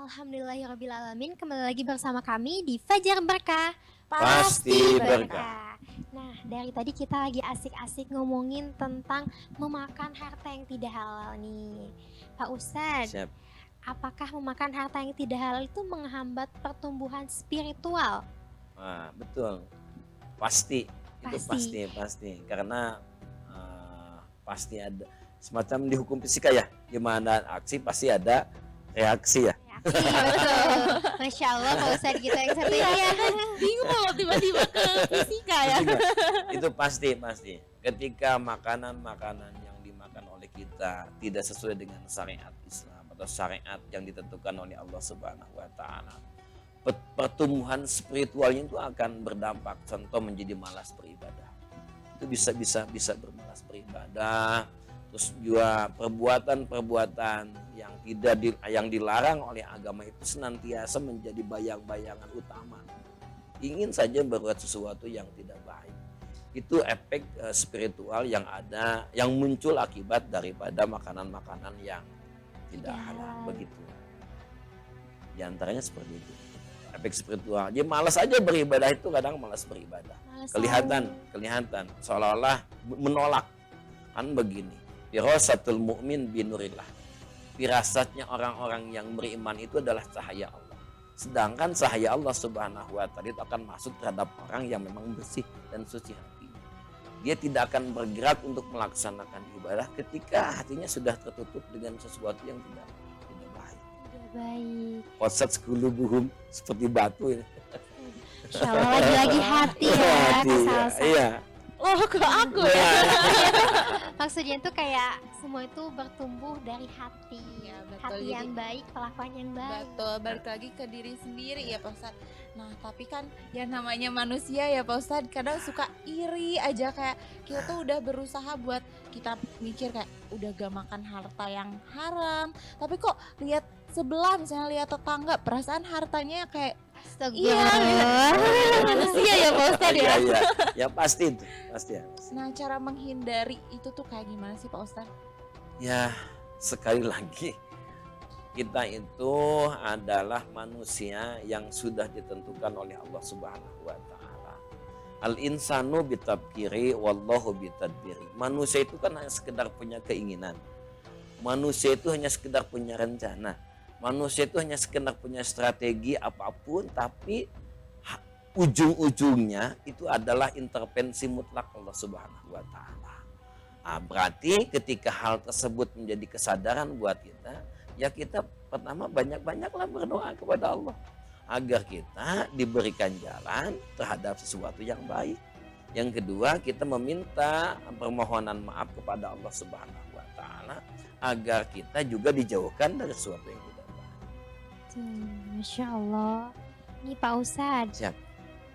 Alhamdulillahirrabbilalamin, kembali lagi bersama kami di Fajar Berkah Pasti berkah. Nah, dari tadi kita lagi asik-asik ngomongin tentang memakan harta yang tidak halal nih Pak Ustadz. Siap. Apakah memakan harta yang tidak halal itu menghambat pertumbuhan spiritual? Betul. Pasti. Itu Pasti. pasti. Karena pasti ada semacam di hukum fisika ya, di mana aksi pasti ada reaksi ya. Reaksi, betul. Masya Allah Pak Ustadz gitu yang satu Iya, ya. bingung loh tiba-tiba ke fisika ya. Itu pasti. Ketika makanan-makanan yang dimakan oleh kita tidak sesuai dengan syariat Islam atau syariat yang ditentukan oleh Allah Subhanahu wa taala, pertumbuhan spiritualnya itu akan berdampak, contoh menjadi malas beribadah. Itu bisa bermalas beribadah. Terus juga perbuatan-perbuatan yang dilarang oleh agama itu senantiasa menjadi bayang-bayangan utama. Ingin saja berbuat sesuatu yang tidak baik. Itu efek spiritual yang ada, yang muncul akibat daripada makanan-makanan yang tidak halal, begitu. Di antaranya seperti itu. Efek spiritual. Dia malas aja beribadah, itu kadang malas beribadah. Kelihatan seolah-olah menolak. Kan begini. Firasatul mu'min binurillah. Firasatnya orang-orang yang beriman itu adalah cahaya Allah. Sedangkan cahaya Allah Subhanahu wa taala itu akan masuk terhadap orang yang memang bersih dan suci hatinya. Dia tidak akan bergerak untuk melaksanakan ibadah ketika hatinya sudah tertutup dengan sesuatu yang tidak baik. Tidak baik. Qasat qulubuhum, seperti batu ini. Insya Allah lagi hati ya. Iya. Oh, ke aku ya. Maksudnya tuh kayak semua itu bertumbuh dari hati. Ya, betul. Hati yang baik, kelakuan yang baik. Betul, balik lagi ke diri sendiri ya Pak Ustadz. Nah tapi kan yang namanya manusia ya Pak Ustadz, kadang suka iri aja, kayak kita tuh udah berusaha buat kita mikir kayak udah gak makan harta yang haram, tapi kok lihat sebelah, misalnya lihat tetangga, perasaan hartanya kayak manusia ya Pak Ustadz ya. Iya. Ya pasti itu, pasti ya. Nah cara menghindari itu tuh kayak gimana sih Pak Ustadz? Ya sekali lagi, kita itu adalah manusia yang sudah ditentukan oleh Allah Subhanahu wa taala. Al insanu bitabkiri wallahu bitadbiri. Manusia itu kan hanya sekedar punya keinginan. Manusia itu hanya sekedar punya rencana. Manusia itu hanya sekedar punya strategi apapun, tapi ujung-ujungnya itu adalah intervensi mutlak Allah Subhanahu wa taala. Berarti ketika hal tersebut menjadi kesadaran buat kita, ya kita pertama banyak-banyaklah berdoa kepada Allah agar kita diberikan jalan terhadap sesuatu yang baik. Yang kedua, kita meminta permohonan maaf kepada Allah Subhanahu wa taala agar kita juga dijauhkan dari sesuatu yang tidak baik. Masya Allah. Nih Pak Ustadz, Siap.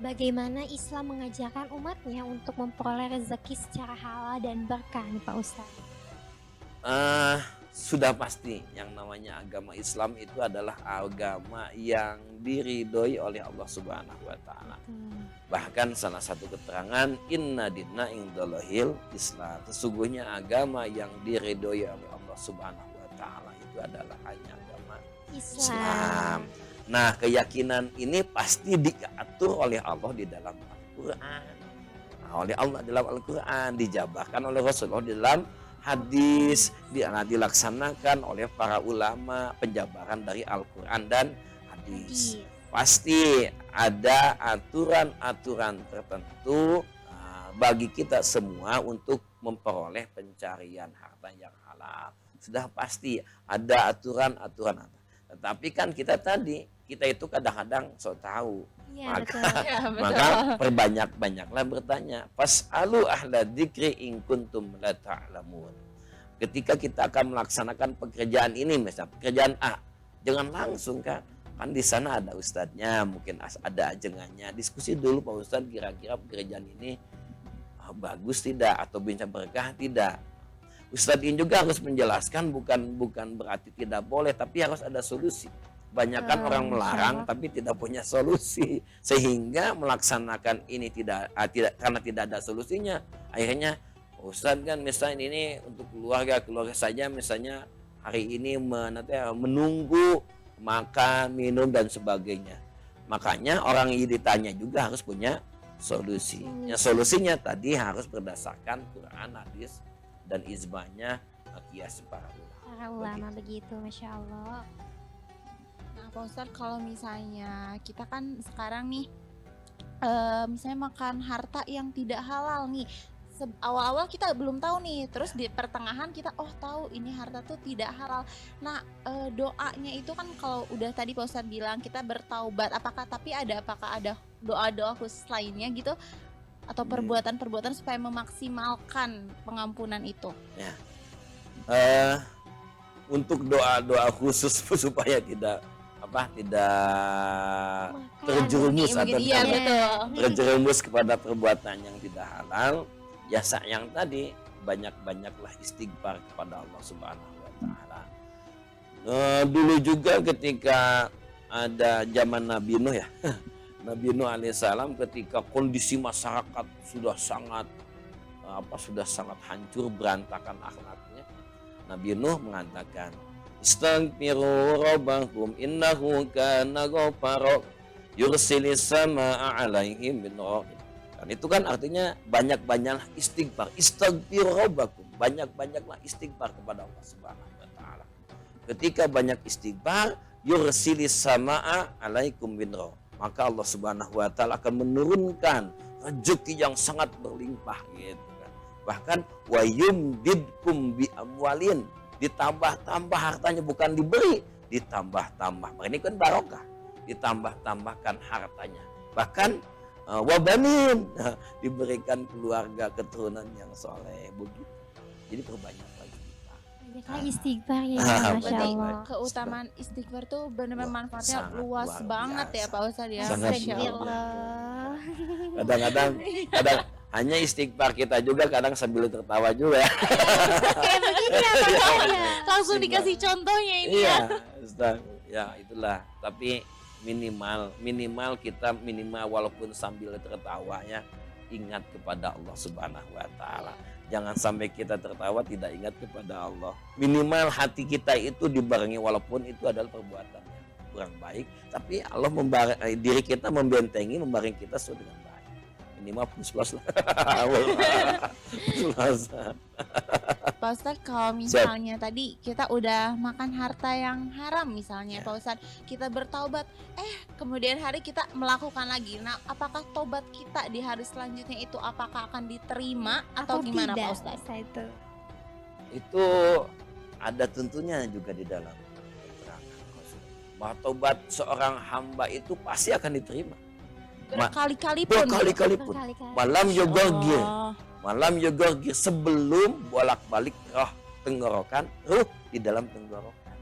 bagaimana Islam mengajarkan umatnya untuk memperoleh rezeki secara halal dan berkah nih Pak Ustadz? Sudah pasti yang namanya agama Islam itu adalah agama yang diridhoi oleh Allah Subhanahu wa taala. Bahkan salah satu keterangan, inna dinna indallahil Islam. Sesungguhnya agama yang diridhoi oleh Allah Subhanahu wa taala itu adalah hanya agama Islam. Nah, keyakinan ini pasti diatur oleh Allah di dalam Al-Qur'an. Oleh Allah dalam Al-Qur'an, dijabarkan oleh Rasulullah di dalam hadis, dilaksanakan oleh para ulama, penjabaran dari Al-Quran dan hadis. Pasti ada aturan-aturan tertentu bagi kita semua untuk memperoleh pencarian harta yang halal. Sudah pasti ada aturan-aturan. Tetapi kan kita itu kadang-kadang so tahu. Ya, Maka perbanyak-banyaklah bertanya. Fas'alu ahla dzikri in kuntum la ta'lamun. Ketika kita akan melaksanakan pekerjaan ini, misalnya pekerjaan A, jangan langsung kan di sana ada ustadznya, mungkin ada ajengannya. Diskusi dulu Pak Ustadz, kira-kira pekerjaan ini bagus tidak atau bisa berkah tidak. Ustadz ini juga harus menjelaskan, bukan berarti tidak boleh, tapi harus ada solusi. Banyakan orang melarang tapi tidak punya solusi, sehingga melaksanakan ini tidak karena tidak ada solusinya. Akhirnya Ustadz kan misalnya ini untuk keluarga saja, misalnya hari ini menunggu makan, minum dan sebagainya. Makanya orang yang ditanya juga harus punya solusi. Solusinya tadi harus berdasarkan Quran, hadis dan ijma'nya qiyas para ulama. Para ulama begitu, Masya Allah. Nah, Pak Ustadz, kalau misalnya kita kan sekarang nih, misalnya makan harta yang tidak halal nih, awal-awal kita belum tahu nih, terus di pertengahan kita tahu ini harta tuh tidak halal. Nah, doanya itu kan kalau udah tadi Pak Ustadz bilang kita bertaubat, apakah ada doa-doa khusus lainnya gitu, atau perbuatan-perbuatan supaya memaksimalkan pengampunan itu? Ya. Untuk doa-doa khusus supaya tidak terjerumus atau Iya, betul. terjerumus kepada perbuatan yang tidak halal, ya yang tadi banyak-banyaklah istighfar kepada Allah Subhanahu wa taala. Dulu juga ketika ada zaman Nabi Nuh ya. Nabi Nuh alaihissalam ketika kondisi masyarakat sudah sangat hancur, berantakan akhlaknya, Nabi Nuh mengatakan, "Istaghfiru rabbakum innahu kana ghaffara yursilis samaa'a 'alaihim bidrah." Dan itu kan artinya banyak-banyaklah istighfar. Istaghfiru rabbakum, banyak-banyaklah istighfar kepada Allah Subhanahu wa taala. Ketika banyak istighfar, yursilis samaa'a 'alaikum bidrah, maka Allah Subhanahu wa taala akan menurunkan rezeki yang sangat berlimpah gitu kan. Bahkan wa yumdidkum bi amwalin, ditambah-tambah hartanya, bukan diberi, ditambah-tambah. Ini kan barokah, ditambah-tambahkan hartanya. Bahkan wabanin, diberikan keluarga keturunan yang soleh begitu. Jadi perbanyak lagi kita. Banyaklah istighfar ya, Masya Berarti Allah. keutamaan istighfar tuh benar-benar manfaatnya sangat luas luar banget ya biasa. Pak Ustadz ya. Sangat Masya luar Allah. Kadang-kadang hanya istighfar kita juga kadang sambil tertawa juga ya. Kayak begini ya Pak Ustadz ya. Langsung Istighfar. dikasih contohnya ini Iya, ya. Ustaz. Ya itulah. Tapi minimal kita walaupun sambil tertawa ya, ingat kepada Allah Subhanahu wa taala. Jangan sampai kita tertawa tidak ingat kepada Allah. Minimal hati kita itu dibarengi, walaupun itu adalah perbuatan yang kurang baik, tapi Allah diri kita membentengi, membarengi kita sesuai dengan baik. Minimal plus lah. Plus. Pak Ustadz, kalau misalnya tadi kita udah makan harta yang haram misalnya, Ya. Pak Ustadz, kita bertaubat, kemudian hari kita melakukan lagi. Nah, apakah tobat kita di hari selanjutnya itu apakah akan diterima atau gimana tidak, Pak Ustadz? Ustaz, itu? Itu ada tentunya juga di dalam keterangan Rasul bahwa tobat seorang hamba itu pasti akan diterima. Berkali-kali pun. Berkali-kali pun. Berkali-kali. Malam yogorgir sebelum bolak-balik tenggorokan, ruh di dalam tenggorokan.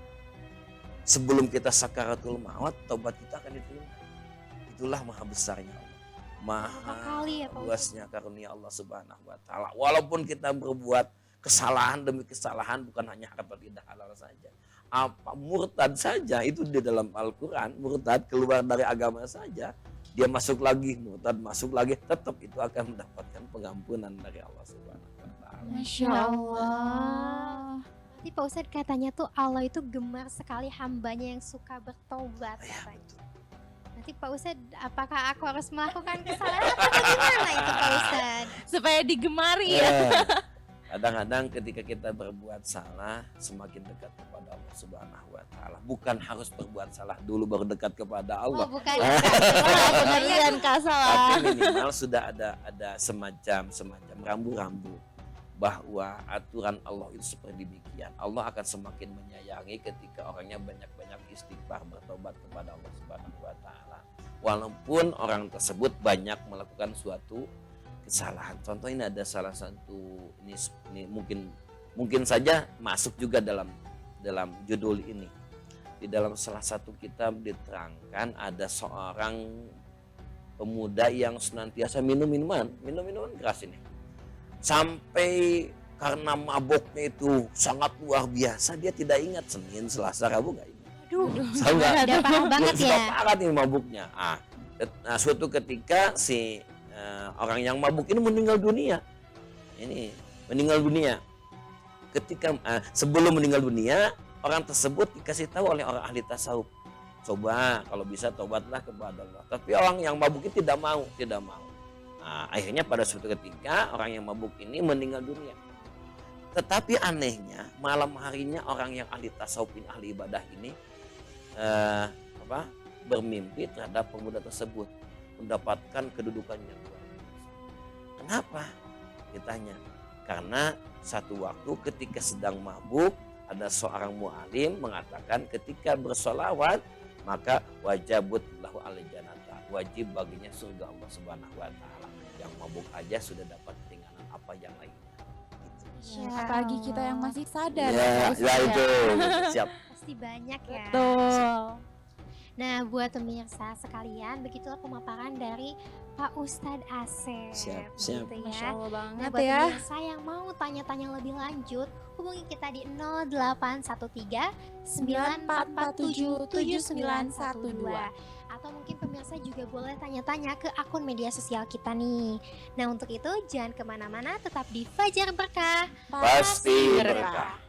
Sebelum kita sakaratul maut, tobat kita akan diterima. Itulah maha besarnya Allah. Maha kali ya, Pak luasnya karunia Allah Subhanahu wa taala. Walaupun kita berbuat kesalahan demi kesalahan, bukan hanya harta tidak halal saja. Apa murtad saja itu di dalam Al-Qur'an, murtad keluar dari agama saja, dia masuk lagi, murtad masuk lagi, tetap itu akan mendapatkan pengampunan dari Allah Subhanahu wa taala. Masya Allah. Nanti Pak Ustadz katanya tuh Allah itu gemar sekali hambanya yang suka bertobat Ya, katanya. betul. Nanti Pak Ustadz, apakah aku harus melakukan kesalahan atau gimana itu Pak Ustadz? Supaya digemari ya. Kadang-kadang ketika kita berbuat salah, semakin dekat kepada Allah Subhanahu wa taala. Bukan harus berbuat salah dulu baru dekat kepada Allah. Oh bukan. Pengertian kasalah. Tapi minimal sudah ada semacam rambu-rambu bahwa aturan Allah itu seperti demikian. Allah akan semakin menyayangi ketika orangnya banyak-banyak istighfar, bertobat kepada Allah Subhanahu wa taala. Walaupun orang tersebut banyak melakukan suatu kesalahan. Contoh ini ada salah satu ini mungkin saja masuk juga dalam judul ini. Di dalam salah satu kitab diterangkan ada seorang pemuda yang senantiasa minum minuman keras ini. Sampai karena maboknya itu sangat luar biasa, dia tidak ingat Senin, Selasa, Rabu nggak ingat. Aduh, Sangat udah parah banget sudah ya. parah nih mabuknya. Suatu ketika si orang yang mabuk ini meninggal dunia. Ketika sebelum meninggal dunia, orang tersebut dikasih tahu oleh orang ahli tasawuf, Coba kalau bisa tobatlah kepada Allah. Tapi orang yang mabuk itu tidak mau. Nah, akhirnya pada suatu ketika orang yang mabuk ini meninggal dunia. Tetapi anehnya malam harinya orang yang ahli tasawuf ini, ahli ibadah ini bermimpi terhadap pemuda tersebut, mendapatkan kedudukan yang luar biasa. Kenapa? Ditanya. Karena satu waktu ketika sedang mabuk, ada seorang mu'alim mengatakan ketika bersolawat maka wajibut lahu al-jannata, wajib baginya surga Allah Subhanahu wa taala. Yang mabuk aja sudah dapat keringanan, apa yang lainnya. Gitu. Ya, apalagi kita yang masih sadar Ya, Pak ya Ustadz itu siap. Pasti banyak ya. Betul. Nah, buat pemirsa sekalian, begitulah pemaparan dari Pak Ustadz Asep. Siap. Gitu Masya ya. Allah Nah, banget buat ya. pemirsa yang mau tanya-tanya lebih lanjut, hubungi kita di 0813 9447 7912. Atau mungkin pemirsa juga boleh tanya-tanya ke akun media sosial kita nih. Nah, untuk itu jangan kemana-mana, tetap di Fajar Berkah. Pasti berkah. berkah.